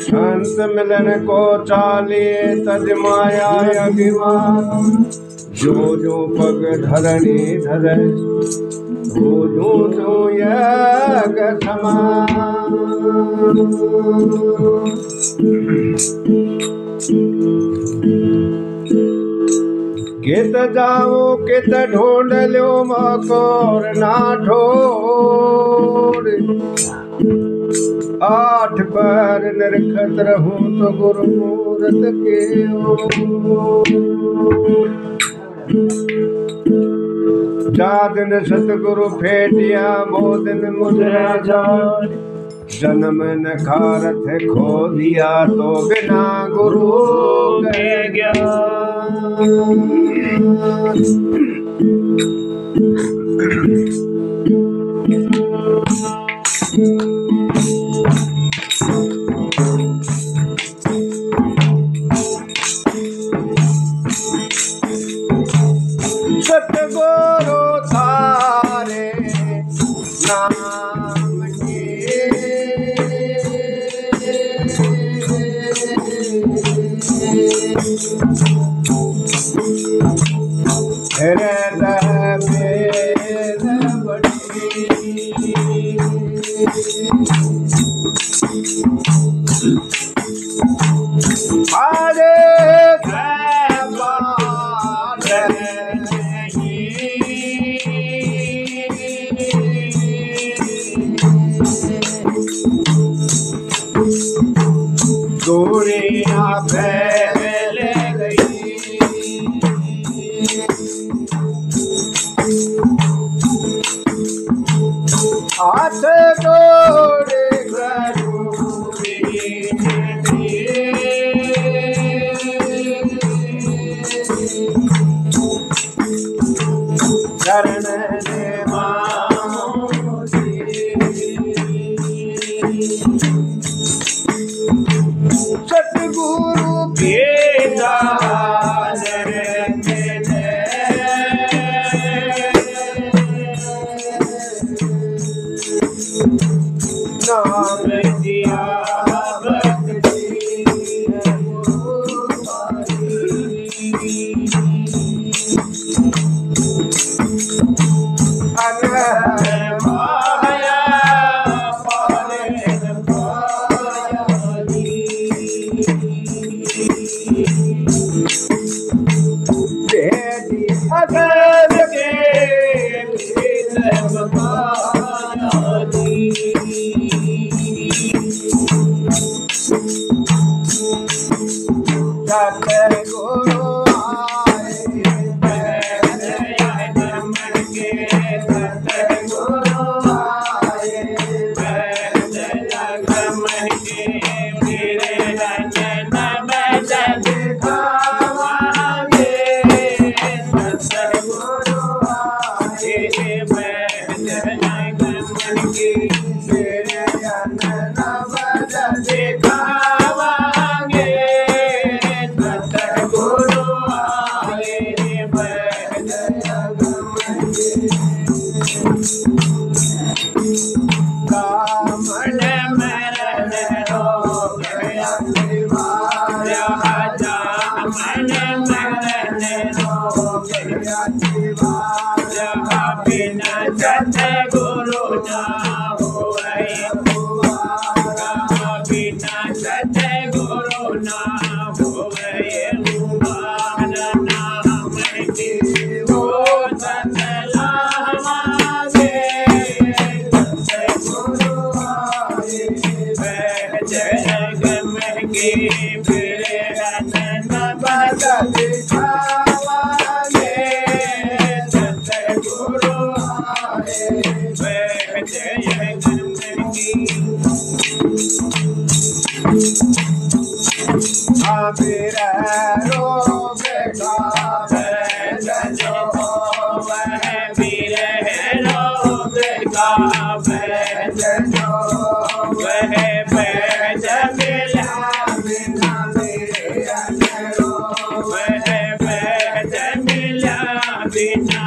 संत मिलन को चालिए तज माया अभिमान, जो जो पग धरणी धरे जो यग समान। कित जाओ कित ढूंढ लो मकोर ना ठोर, आठ पर निरखत रहूं तो गुरु मूरत के ओर। जा दिन सतगुरु फेटिया वो दिन मुझे जान, जन्म न खारथ खो दिया तो बिना गुरु के ज्ञान। सतगुरु थारे नाम के हृदय भेद बड़ी, हरे दूरियां फैल गई, हाथ जोड़े शरण सतगुरु के दान नाम दिया बिना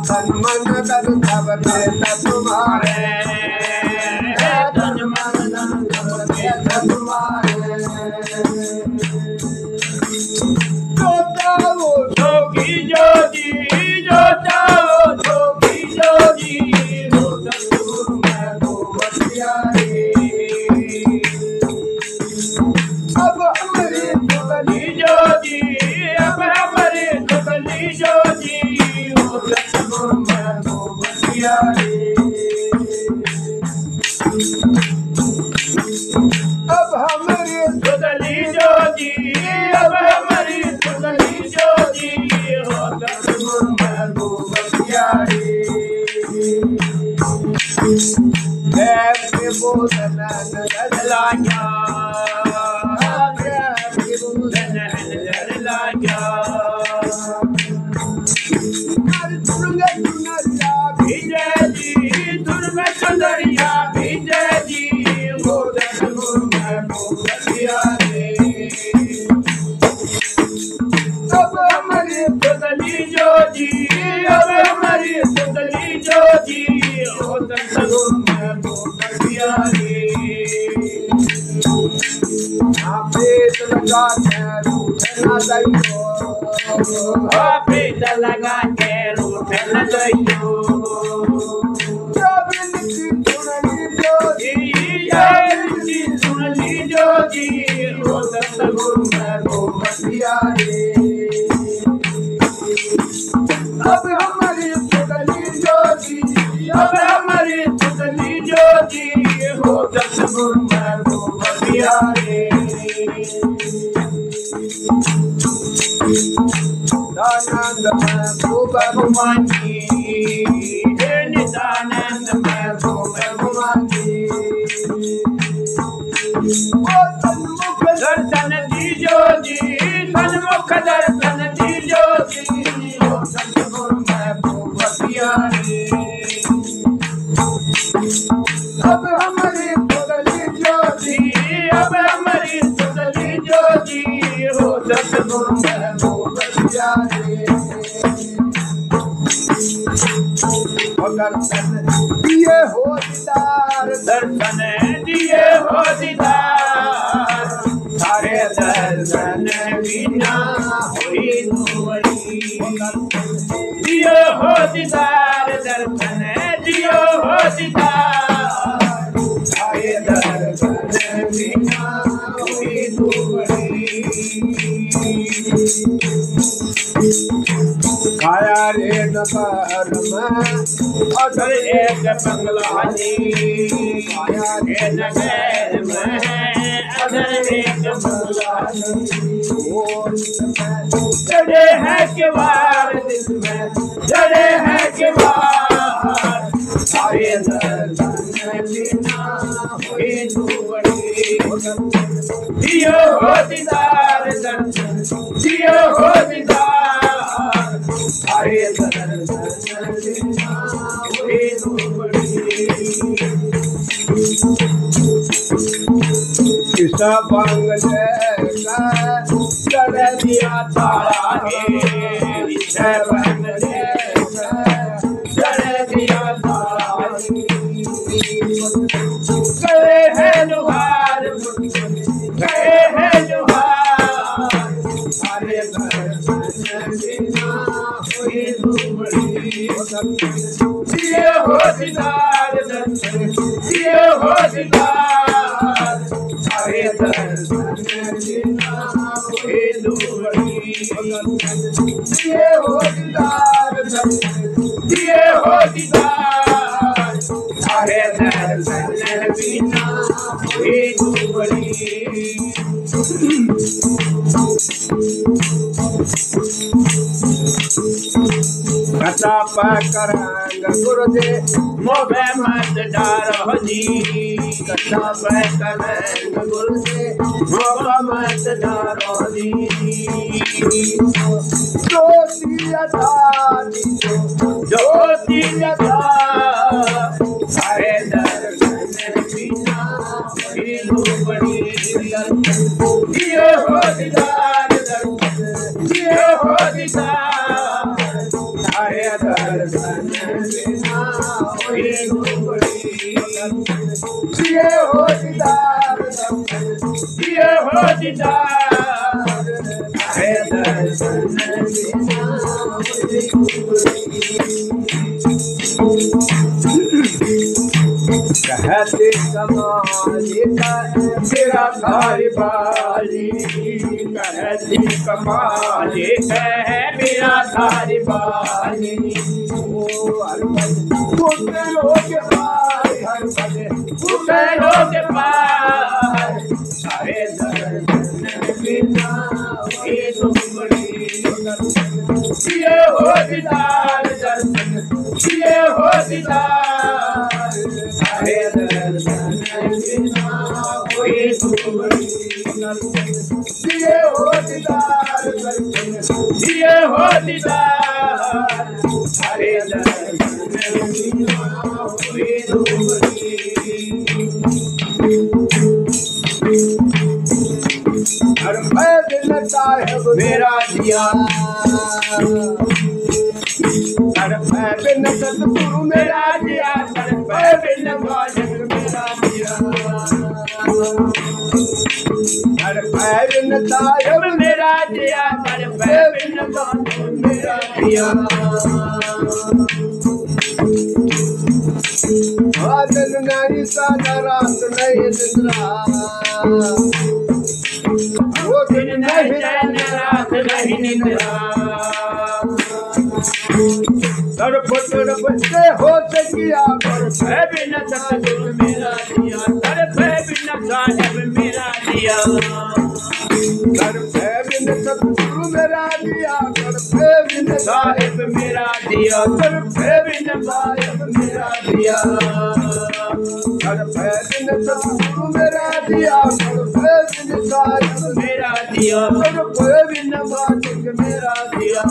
तन मन धन सब भेद तुम्हारे, तन मन धन सब भेद तुम्हारे। जो चाहो सो कीजो जी, जो चाहो सो कीजो जी, हो सतगुरु मैं तो बतियारी। अब हमारी सुगली जो जी, अब हमारी सुगली जो जी, हो सतगुरु मैं तो बतियारी। अब हमारी सुगली जो जी, अब हमारी सुगली जो जी, हो सतगुरु मैं तो बतियारी। प्रेम के बोलन नजर लाया, प्रेम के बोलन नजर लाया। दुर्गा चुनरिया भीजे जी, दुर्गा चुनरिया भीजे जी, हो सतगुरु मैं तो बतियारी। अब हमारी सुगली जो जी, अब हमारी सुगली जो जी, हो सतगुरु मैं तो बतियारी। पेट लगा के रूठ न जाइयो, पेट लगा के रूठ न जाइयो। जबिन की सुनली जो जी, जबिन की सुनली जो जी, हो सतगुरु मैं तो बतियारी। अब हमारी सुगली जो जी, अब हमारी सुगली जो जी, हो सतगुरु मैं तो बतियारी। दानंद मैं खूब भगवान जी, निदानंद मैं खूब भगवान जी। ओ सन्मुख दर्शन दीजो जी, सन्मुख दर्शन दीजो जी, हो सतगुरु मैं तो बतियारी। अब हमारी सुगली जो जी, अब हमारी सुगली जो जी, हो सतगुरु मैं तो बतियारी। दर्शन दिए हो दीदार, दर्शन दिए हो दीदार, सारे दर्शन बिना हुई दुआरी। दिए हो दीदार, दर्शन दिए हो दीदार, सारे दर्शन बिना हुई दुआरी। काया रे नगर में अगर एक बंगला जी, काया रे नगर में अगर एक बंगला जी। जड़े हैं किवाड़ दिल में, जड़े हैं किवाड़, सारे दर्शन बिना हुई दुआरी। दियो हो दीदार दर्शन, दियो हो दीदार, सारे दर्शन बिना हुई दुआरी। किसा बंगले का चढ़ दिया तारा है, किसा बंगले का चढ़ दिया तारा है। गए हैं जुहार, गए हैं जुहार, सारे दर्शन बिना हुई दुआरी। दिए हो दीदार दर्शन, दिए हो दीदार, सारे दर्शन बिना हुई दुआरी। दिए हो दीदार दर्शन, दिए हो दीदार, सारे दर्शन बिना हुई दुआरी। कथा पकड़ांग गुरुदे मोबे मत डारो जी, कथा पकड़ांग गुरुदे मोबे मत डारो जी। ज्योति यथानी ज्योति यथा, सारे दर्शन बिना हुई दुआरी। दिए हो दीदार दर्शन, दिए हो दीदार, सारे दर्शन बिना होए घुंघरी ये हो दीदार ये हो दीदार है दर्शन बिना होए कहते कमाले का मेरा थारी बाली कहते कमाले है मेरा थारी बाली पुतलों के पार हर बजे पुतलों के पार सारे दर्शन बिना ये घुंघरी ये हो दीदार दर्शन ये हो दीदार सारे दर्शन बिना ये घुंघरी ये हो दीदार दर्शन ये हो दीदार सारे दर्शन बिना ये घुंघरी हर दिल साहेब मेरा दिया हर बिन सतगुरु मेरा दिया हर बिन गाजर मेरा दिया हर बिन साहेब मेरा दिया हर बिन गाजर मेरा दिया दिन नहीं सारा रात नहीं निद्रा वो दिन नहीं रात नहीं निद्रा तड़पते होते किया कर बिन सतगुरु मेरा दिया बिन साहेब मेरा दिया बिन सतगुरु मेरा दिया बिन साहेब मेरा दिया बिन साहेब मेरा दिया बिन सतगुरु मेरा दिया बिन साहेब मेरा दिया बिन मालिक मेरा दिया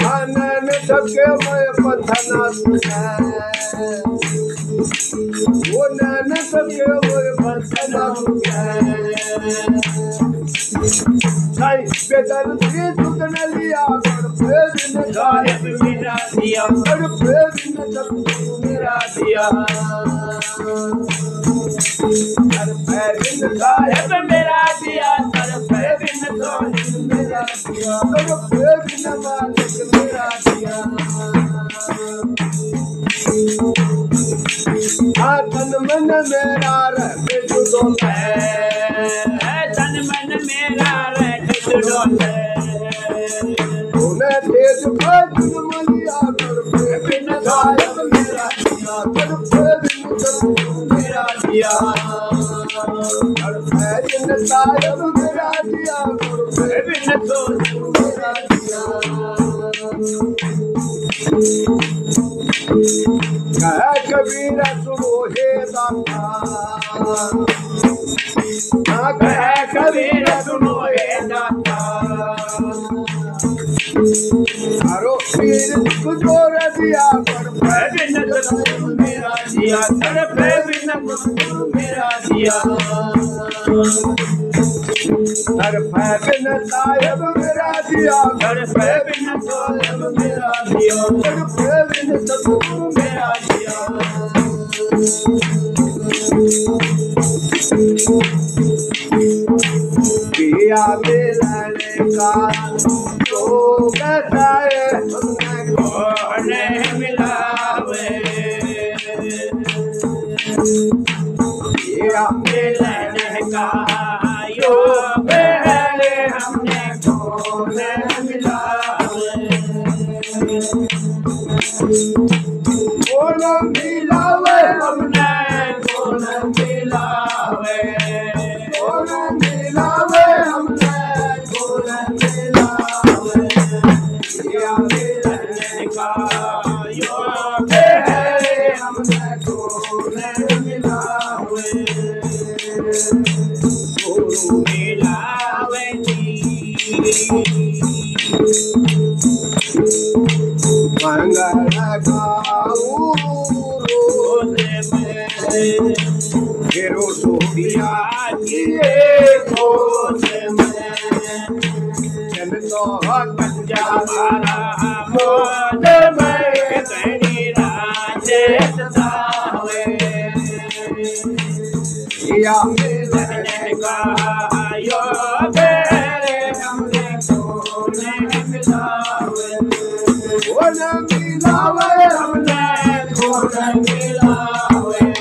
आनन थके मैं पथना वो नैन थके वो पथना साई बेदर की सुख न लिया कर बिन साहेब मेरा दिया बिन सतगुरु मेरा दिया बिन साहेब मेरा दिया बिन साहेब मेरा दिया बिन मालिक मेरा दिया तन मन मेरा रहे जुड़ों तन मन मेरा रहे जुड़ों उन्हें तेज भजन मलिया कर बिन साहेब मेरा दिया बिन सतगुरु मेरा दिया बिन साहेब मेरा दिया बिन सतगुरु मेरा दिया कह कबीर सुनो हे दाता कह कबीर सुनो हे दाता हरो पीर जोर दिया कर बिन सतगुरु मेरा दिया बिन सतगुरु मेरा दिया बिन साहेब मेरा दिया बिन साहेब मेरा दिया बिन सतगुरु मेरा दिया किया मिलने का तो कहता है कौन मिलावे किया मिलने का यो पहले हमने कौन मिलावे कौन मिलावे हमने कौन मिलावे कौन मिलावे हमने कौन मिलावे किया मिलने का यो पहले हमने कौन मिलावे गुरु मिलावे मंगल गाऊं रोज में फिरो सोबिया किए खोज में मोद में कणी राजे सतावे या मिलने का योग हमने सोने मिलावे सोने मिलावे हमने सोने मिलावे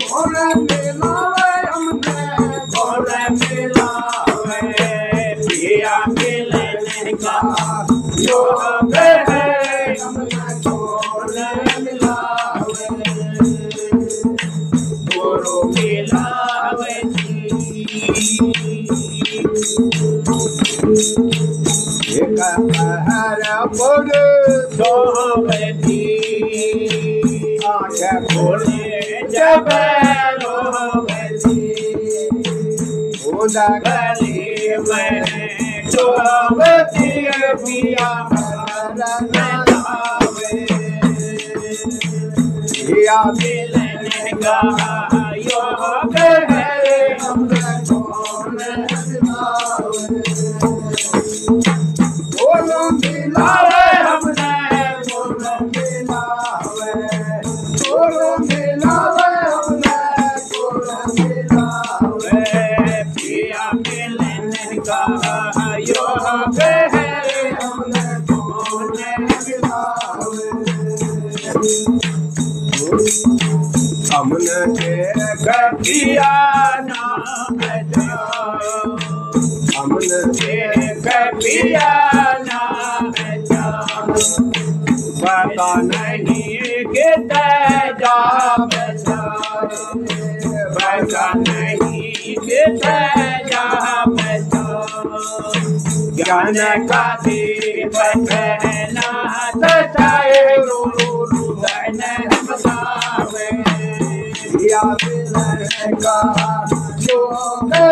सोने मिलावे हमने सोने मिलावे पिया मिलने का योग है हमने सोने मिलावे गोरो मिलावे एक हरा बोल सोवती आँखें खोले जब रोवती उदा गली में सोवती पिया पिया मिलने का योग है हमने सोने बोलो मिलावे हमने बोलो मिलावे बोलो मिलावे हमने बोलो मिलावे पिया मिलने का योग है हमने सोने मिलावे हमने किया ना हमने किया ना पता नहीं कितने जा पता नहीं कितने जा ज्ञान का दीप पहना तथाए रू बतावे या मिलेगा योग है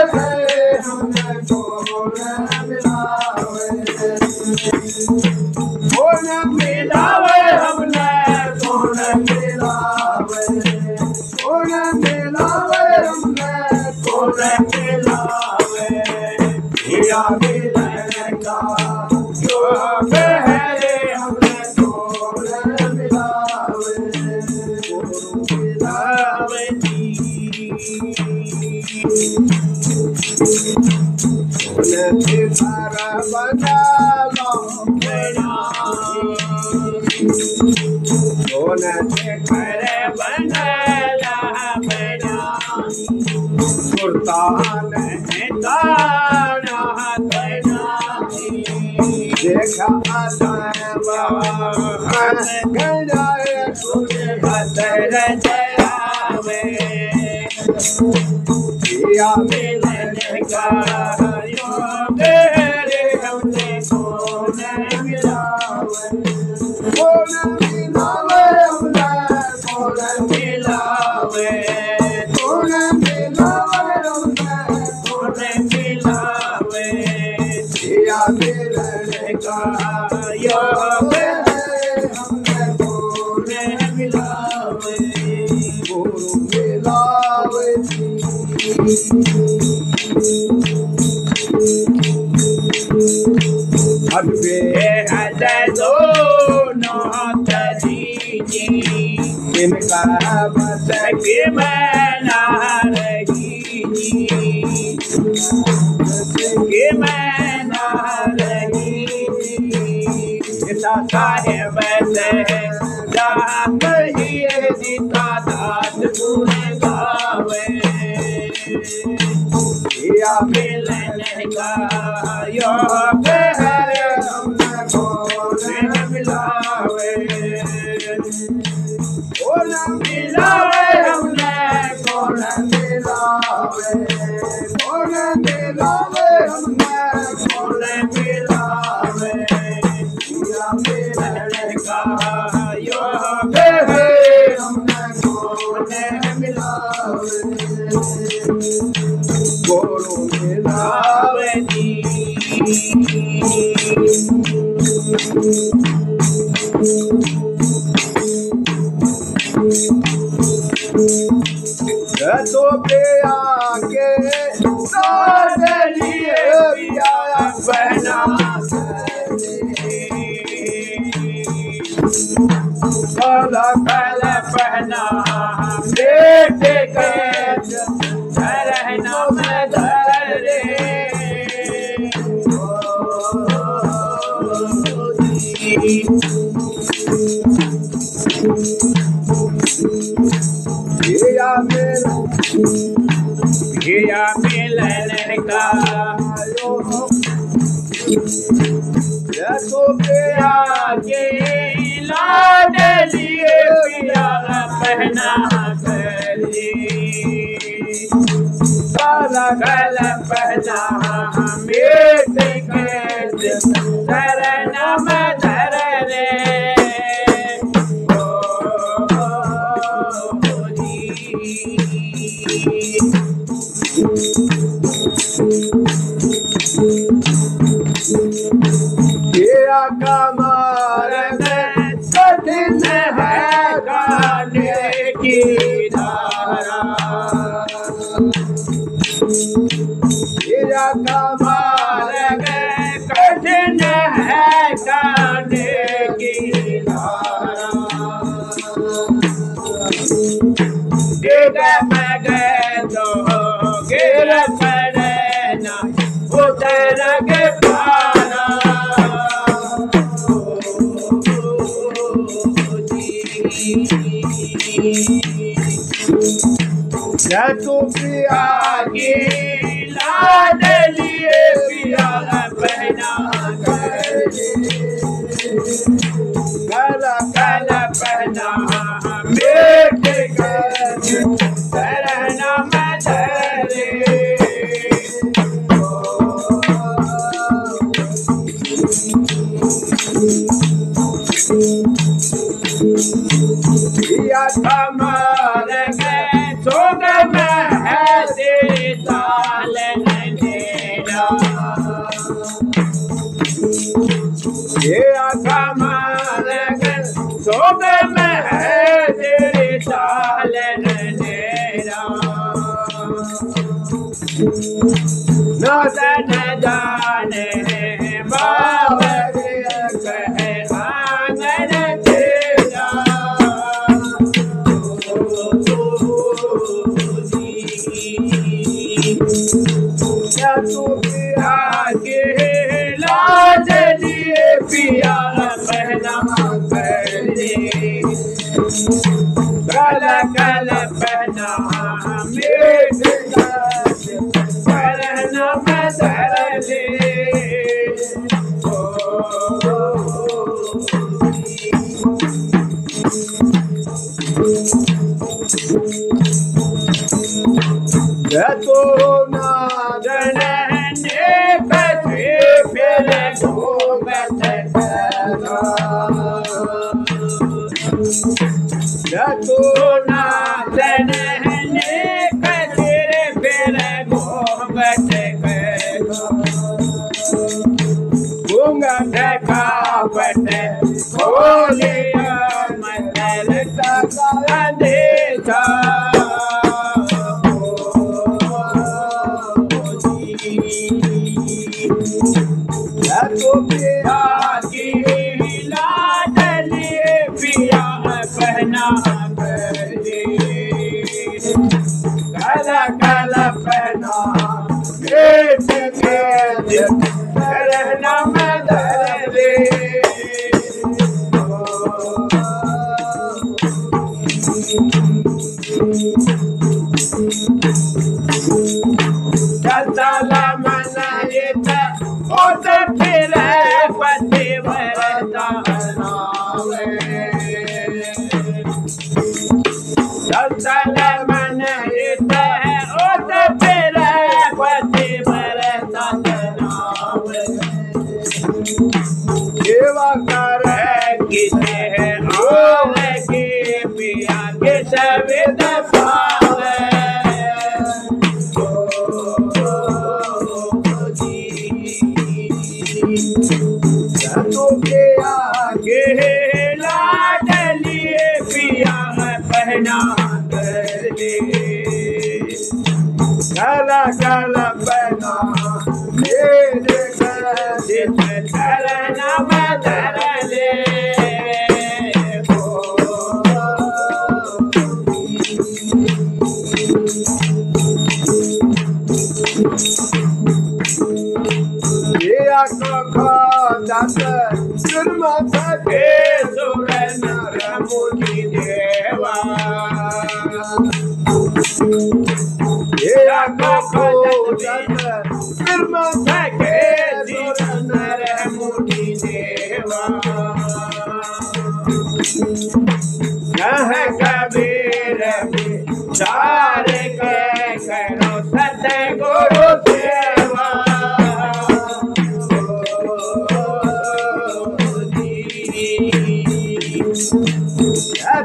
हमने सोने मिलावे सोने मिलावे हमने सोने मिलावे सोने मिलावे हमने सोने मिलावे या मिलेगा योग है हमने सोने मिलावे सोने सारा बना लो सोने से घर बना ला कुर्ता नहीं ताना देखा गया भतर जयावे या मिलने का योग रे हमने सोने मिलावे सोने मिलावे हमने सोने मिलावे सोने मिलावे हमने सोने मिलावे या मिलने का योग है हमने सोने मिलावे गुरु मिलावे अबे हद दोनों तजीजी इनका बस के बना रही के बना रही साहेब से दात ही जीता दात पूरे गावे या मिलने का योग है हमने सोने मिलावे सोने मिलावे हमने सोने मिलावे सोने मिलावे हमने सोने मिलावे या मिलने का योग है हमने सोने मिलावे गोरो मिलावे तो पे आके साथ लिए पिया बना काला काला पहना बेटे के शरण में धरे गिया मिलन का तो पिया के लाडलिए पिया पहना करी काला काला पहना बेटे के शरण में धरे तेरा कमर में कठिन है काटे की धारा तेरा कमर में कठिन है काटे की धारा गिर में गए तो गिर पड़ना उतर के पारा तू पिया की लाडलिए पिया पहना काला काला पहना बेटे का शरण में धरे पिया कमर में सोग में है तेरी ताल अंधेरा पिया कमर में सोग में है तेरी ताल अंधेरा न जाने बाबा कहे आंगन तेरा क्या तू पिया के लाडलिए पिया पहना करे काला काला पहना मेरे शरण में धरे तो नादन ने बचे फिर घूमत तो नादन ने बचे फिर घूमत घूंघट कावट खोलिया मंदिर का अंधेरा तो पिया की लाडलिए पिया पहना करे काला काला पहना बेटे के शरण में धरे चला मनाएता और फिर पतिव्रता चला मनाएता और फिर पतिव्रता सेवा कर किसे आवे के पिया के सवेद पावे तो पिया के लाडलिए पिया पहना करे काला काला पहना मेरे शरण में धरे या दात जन्मासाठी सुर नर मुनी देवा या जन्मासाठी सुर नर मुनी देवा कह कबीर विचार के करो सतगुरु सेवा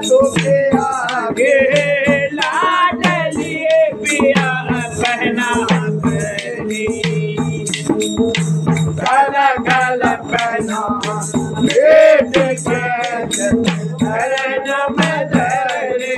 तुझे आगे लाडली पिया पहना कल कल पहना लेट के चरण में धरे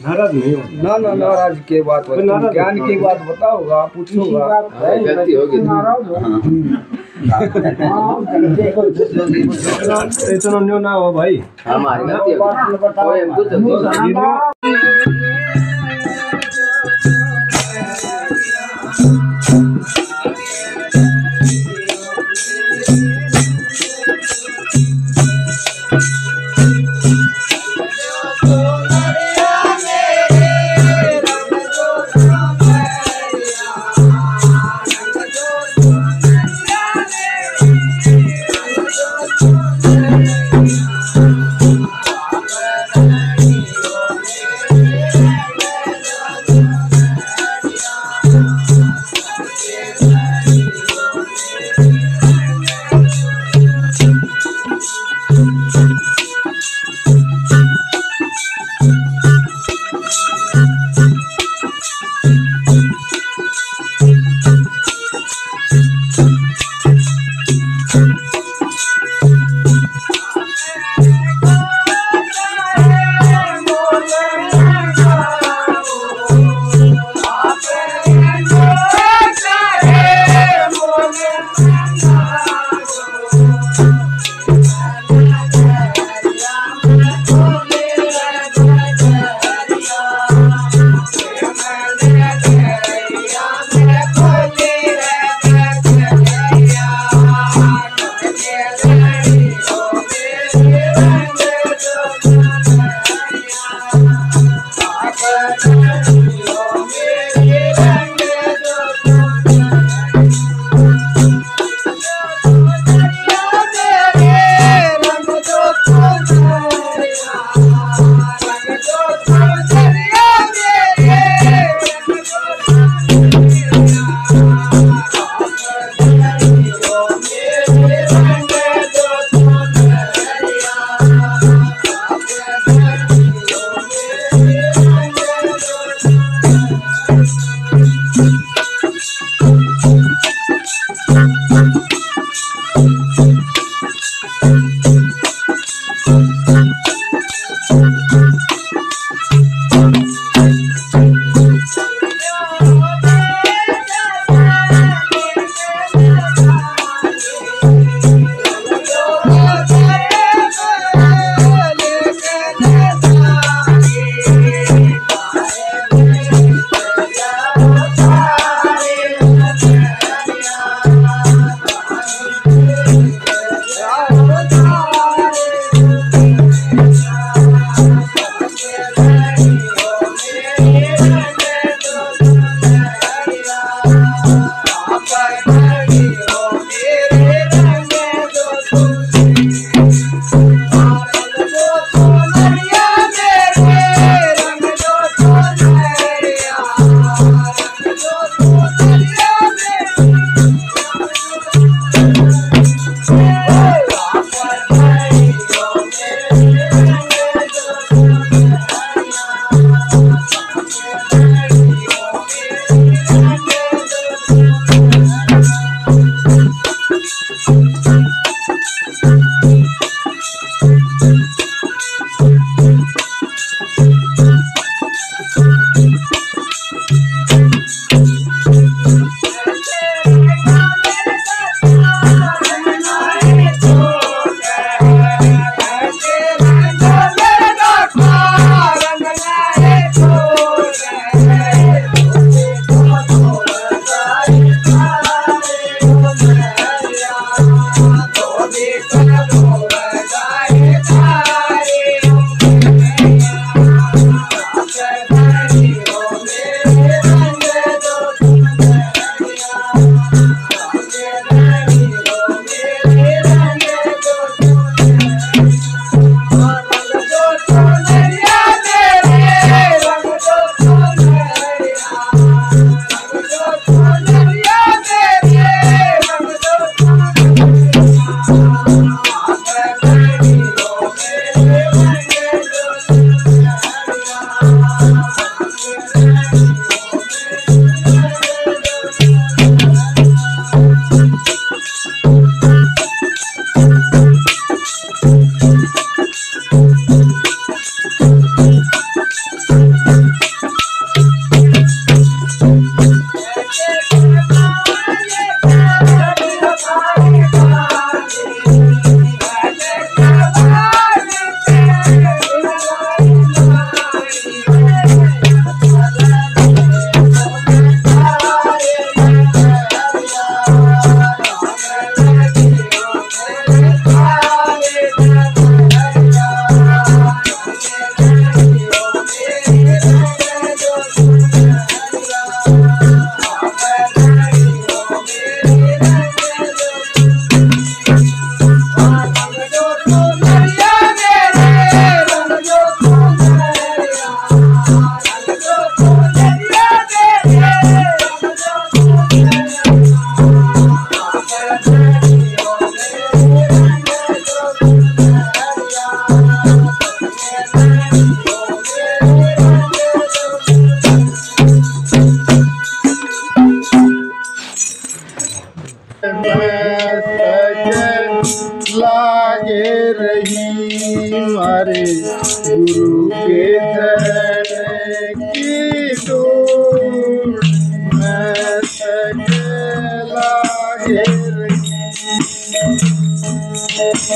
नाराज नहीं हो ना ना नाराज की बात बताओ, ज्ञान की बात बताओगा, पूछूंगा। गलती होगी इतना न्यू ना हो भाई, हमारी गलती होगी।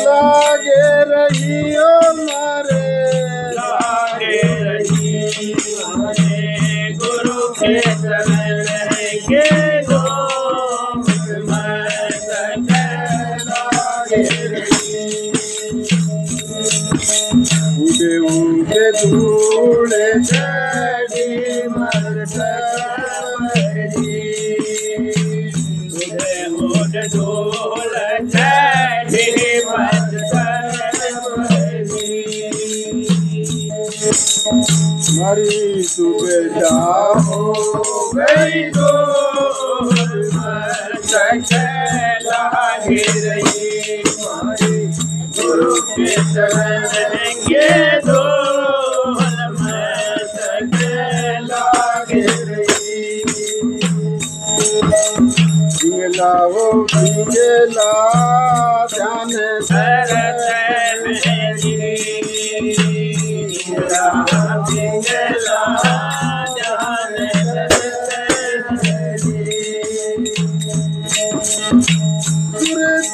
लागे रही ओ मारे लागे रही मारे गुरु के चरण के दो मस्तक लागे रही उड़े उड़े धूल चढ़ी मरकरी उड़े उड़े धूल चढ़ी मरी सुबह जाओ गई दो मस्तक लागे रही मारी गुरु के चरण के दो मस्तक लागे रही पिंगलाओ पिंगला ध्यान भरत मेरी पिंगला जान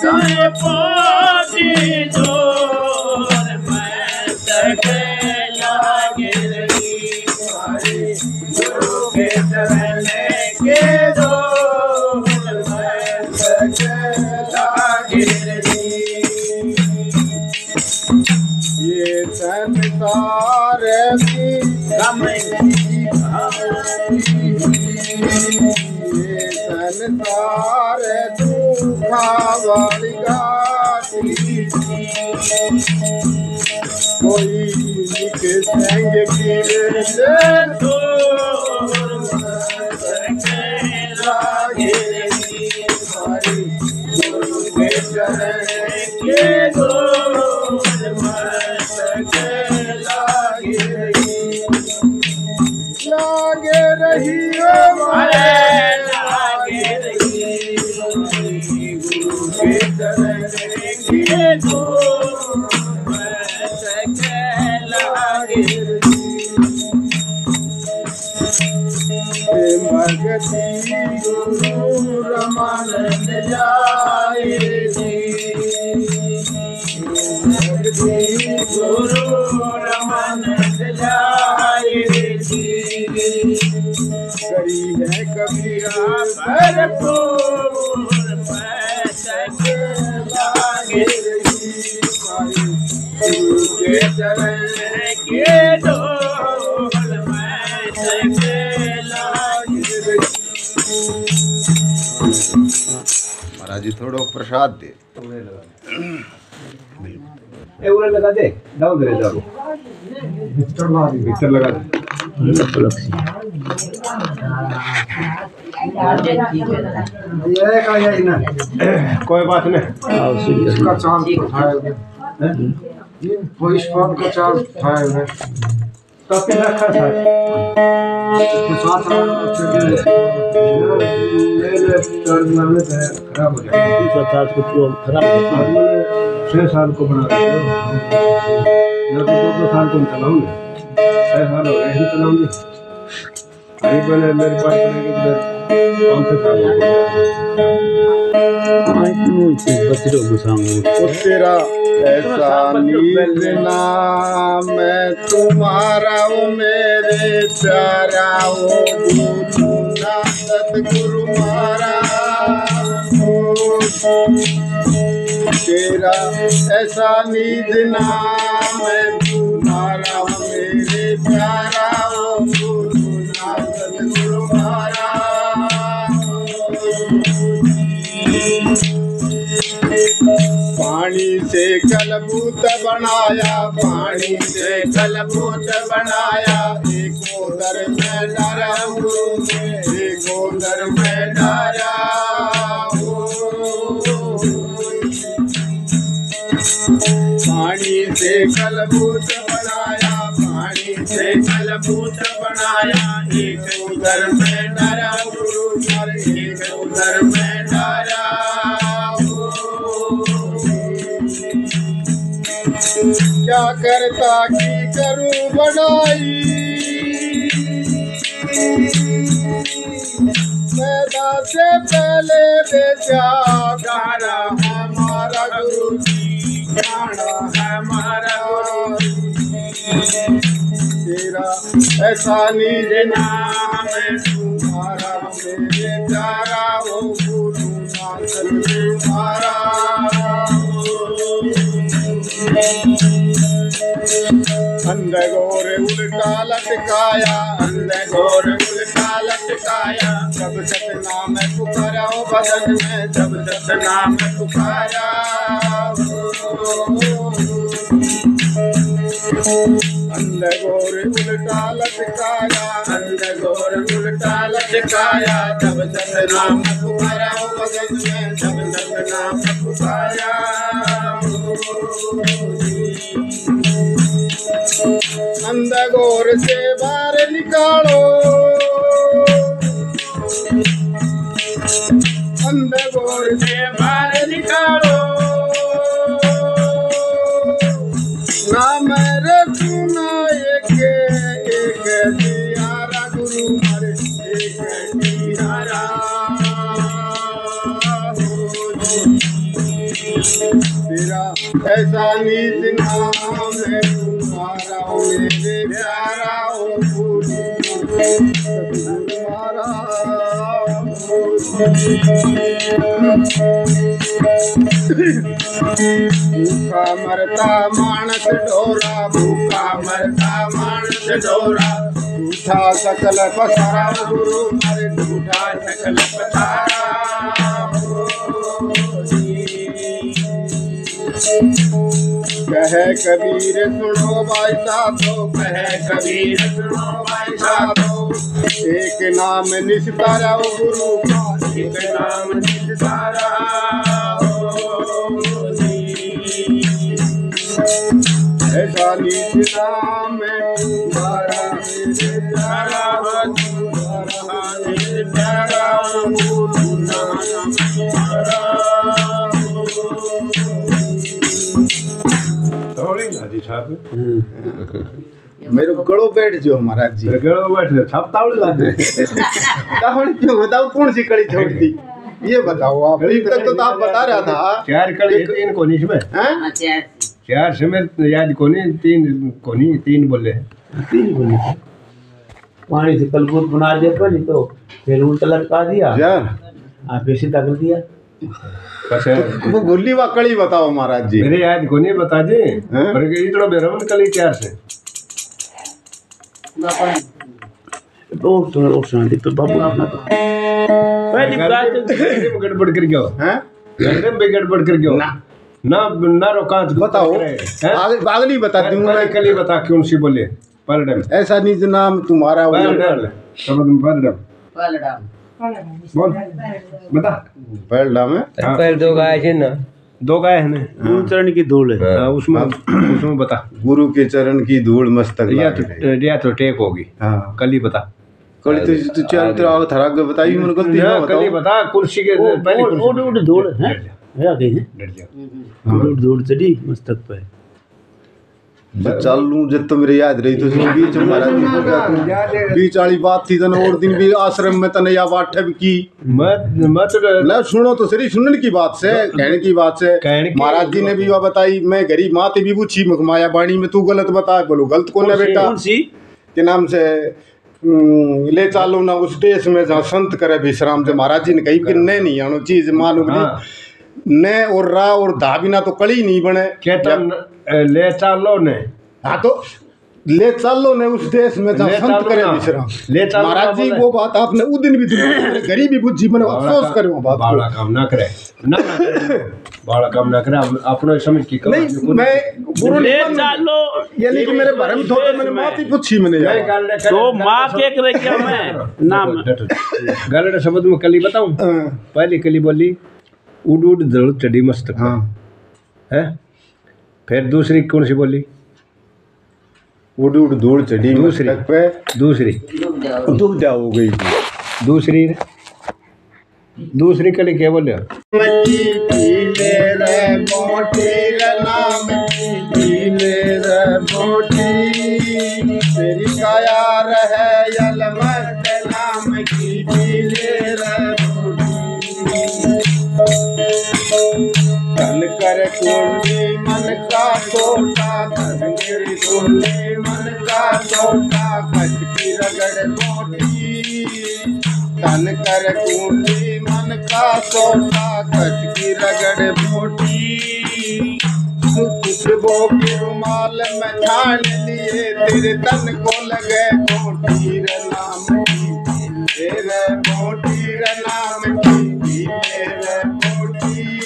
गाय पासी जोर मस्तक लागे रही मारी गुरु के चरण के दो मस्तक लागे रही ये संसार की ये संसार दुखा वाली घाटी कोई के संग की लागे रही मारी गुरु के चरण के दो मस्तक लागे रही लागे रही ओ अरे लागे रही गुरु के चरण के दो मस्तक लागे रही भगती गुरु रमानंद जाए गुरु रमानंद जाए करी है कबीरा भरपूर मस्तक लागे रही गुरु के चरण के दो मस्तक लागे रही महाराज जी थोड़ा प्रसाद दे उन्हें लगा दे डाउन दे जाओ मिक्सर लगा दे ये का ये ना कोई बात नहीं इसका चांद उठाया वो इस फोन का चार्ज उठाया है तो क्या रखा था के साथ टर्मिनल में खराब हो जाएगा दूसरा चार्ज कुछ खराब हो जाएगा 6 साल को बना रहे हो या तो 2 साल को चलाऊं 6 साल हो गए चलाऊंगी अभी पहले मेरे पास चलेगी इधर 5 साल हो गए तेरा ऐसा नील नाम मैं तुम्हारा ओ मेरे प्यारा ओ गुरु ना सतगुरु मारा तेरा ऐसा नील नाम मैं तुम्हारा ओ मेरे प्यारा ओ गुरु ना सतगुरु मारा पानी से कलबूत बनाया पानी से कलबूत बनाया एक उधर में डरा एक उधर में डरा पानी से कलबूत बनाया पानी से कलबूत बनाया एक उधर में डरा एक उधर में डरा क्या करता कि करूं बढ़ाई मैं दास से पहले बेचारा हमारा गुरु जी, जाना हमारा गुरु जी। तेरा ऐसा निज नाम है तुम्हारा, मेरे प्यारा वो गुरु नाथ तुम्हारा। अंधे घोर उल्टा लटकाया, अंधे घोर उल्टा लटकाया, जब सतनाम पुकारा ओ बदन में, जब सतनाम पुकारा। अंधे घोर उल्टा लटकाया, अंधे घोर उल्टा लटकाया, जब सतनाम पुकारा ओ बदन में, जब सतनाम पुकारा। अंधे घोर से बाहर निकालो, अंधे घोर से बाहर निकालो, नाम रखना एक एक दियारा गुरु हरे, एक दियारा तेरा ऐसा निज नाम है तुम्हारा, मेरे प्यारा ओ गुरु तुम्हारा। भूखा मरता मानस ढोरा, भूखा मरता मानस ढोरा, झूठा सकल पसारा गुरु हरे, झूठा सकल पसारा। कहे कबीर सुनो भाई साधो, कहे कबीर सुनो भाई साधो, एक नाम निस्तारा ओ गुरु का, एक नाम निस्तारा। ऐसा निज नाम है तुम्हारा, मेरे प्यारा तुम्हारा, मेरे प्यारा गुरु नाम तुम्हारा। जी साहब मेरे गड़ो बैठ जो महाराज जी, गड़ो बैठ छाप तावड़ लाते तावड़ क्यों बताओ, कौन सी कड़ी छोड़ दी ये बताओ आप। अभी तक तो आप बता रहा था चार कड़ी तीन कोनी इसमें, चार से में याद कोनी, तीन कोनी, तीन बोले तीन बोले पानी से कलबूत बना दिया पहले, तो फिर उल्टा लटका दिया यार, आप ऐसे तक दिया। वो गुल्ली वा कड़ी बताओ महाराज जी। मेरे याद कोनी बता दे, पर इतना बेरमन कली चार से और शांति तो बाबू अपना तो पहली बात गड़बड़ कर गयो हैं, गंदे में गड़बड़ कर गयो ना ना रोका बताओ अगली बता दूंगा। कली बता कौन सी बोले परडम, ऐसा निज नाम तुम्हारा परडम बोल बता। परडम है पहले दो गाय है ना, दो गाय है ना, चरण की धूल है उसमें बता। गुरु के चरण की धूल मस्तक या तो टेक होगी। हाँ कली बता, कल तो चार तरह थरा बताई मन गलती ना कली बता। कुर्सी के पहले उड़ धूल है क्या कहीं डर जा, उड़ धूल चढ़ी मस्तक पे। चल लूं जब तो मेरे याद रही तो बीच महाराज बीच वाली बात थी तने और दिन भी आश्रम में तने या बात की मत ना सुनो तो सही सुनने की बात से कहने की बात से महाराज जी ने भी वह बताई। मैं गरीब माँ भी पूछी माया बाणी में तू गलत बता, बोलो गलत कौन है बेटा के नाम से ले चालो ना उस देश में जहाँ संत करे विश्राम से। महाराज जी ने कही फिर नहीं आनो चीज मानो ने और रा और धा बिना तो कड़ी नहीं बने। ले चालो ने, हाँ तो ले चलो ने उस देश में जहाँ संत करे विश्राम। महाराज जी वो बात आपने उस दिन भी गरीबी बुद्धि मैंने अफसोस करे वो बात बाला काम ना करे ना बाला काम ना करे अपने समझ की नहीं। मैं बुरा ले चालो यानी कि मेरे बारे में थोड़ा मैंने माफी पूछी मैंने तो माँ के करे क्या मैं नाम गलत शब्द में कली बताऊं। पहली कली बोली उड़ उड़ दौड़ चढ़ी मस्तक, हाँ है। फिर दूसरी कौन सी बोली? उड़ उड़ धूल चढ़ी दूसरी पे दूसरी डूब जा हो गई। दूसरी दूसरी कली क्या बोले? तेरी काया रहे यल मस्त नाम की पीले रे कर कुंडी मन का छोटा, धन मेरी कुंडी मन का छोटा, कच की रगड़ मोटी। धन कर कुंडी मन का छोटा, कच की रगड़ मोटी। खुशबू के रुमाल में छान लिए, तेरे तन को लगे मोटी रे नाम की, तेरे मोटी रे नाम की, तेरे मोटी।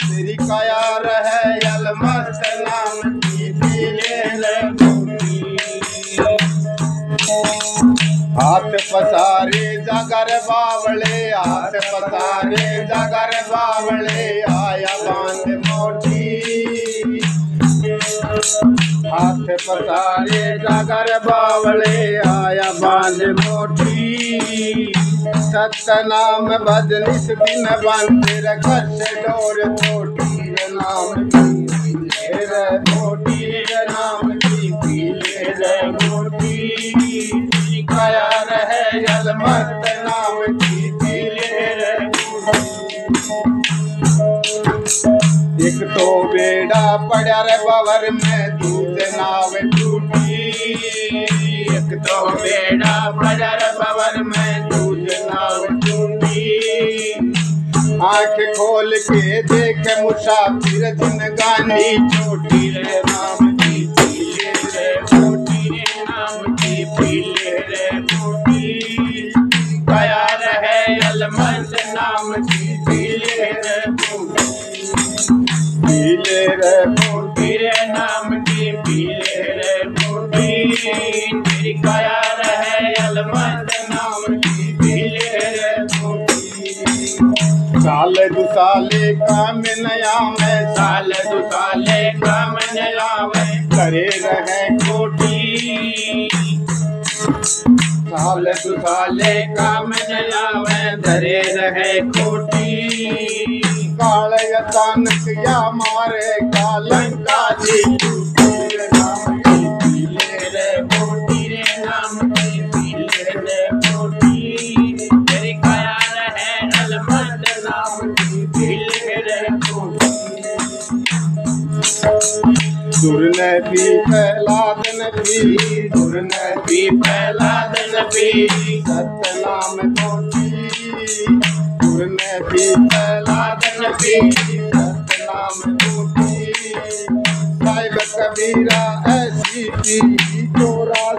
तेरी काया रहे अलमस्त नाम की, तेरे मोटी। हाथ पसारे जागर बावले, हाथ पसारे जागर बावले, आया बांध मोटी। हाथ पसारे जागर बावले, आया बांध मोटी। सतनाम भजनिस दिन बंद रखत डोर मोटी रे नाम की, रे मोटी रे नाम की, पीले रे मोटी। काया रहे अलमस्त नाम की, पीले रे एक तो बेड़ा पड़ा रे बवर में, दूध नाव टूटी। एक तो बेड़ा पड़ा रे बवर में, दूध नाव टूटी। आँख खोल के देख मुसाफिर जिंदगानी छोटी रे नाम की, पीले रे मोटी रे नाम की, पीले रे मोटी। काया रहे अलमस्त नाम की, पीले रे मोटी। पीले रे मोटी रे नाम की, पीले रे मोटी। तेरी काया रहे अलमस्त नाम की, पीले रे मोटी। साल दु साले काम नया में, साल दु साले काम नया में, करे रहे कोटी। साल दु साले काम नया में, धरे रहे कोटी। काल अचानक या मारे कालंका जी, पीले नाम की, पीले रे मोटी रे नाम की, पीले रे मोटी। तेरी काया रहे अलमस्त नाम की, पीले रे मोटी। दुर ने भी प्रहलाद नबी, दुर ने भी प्रहलाद नबी, सतनाम मोटी। दुर ने भी प्रहलाद नबी, सतनाम मोटी। साहिब कबीरा ऐसी पी, 84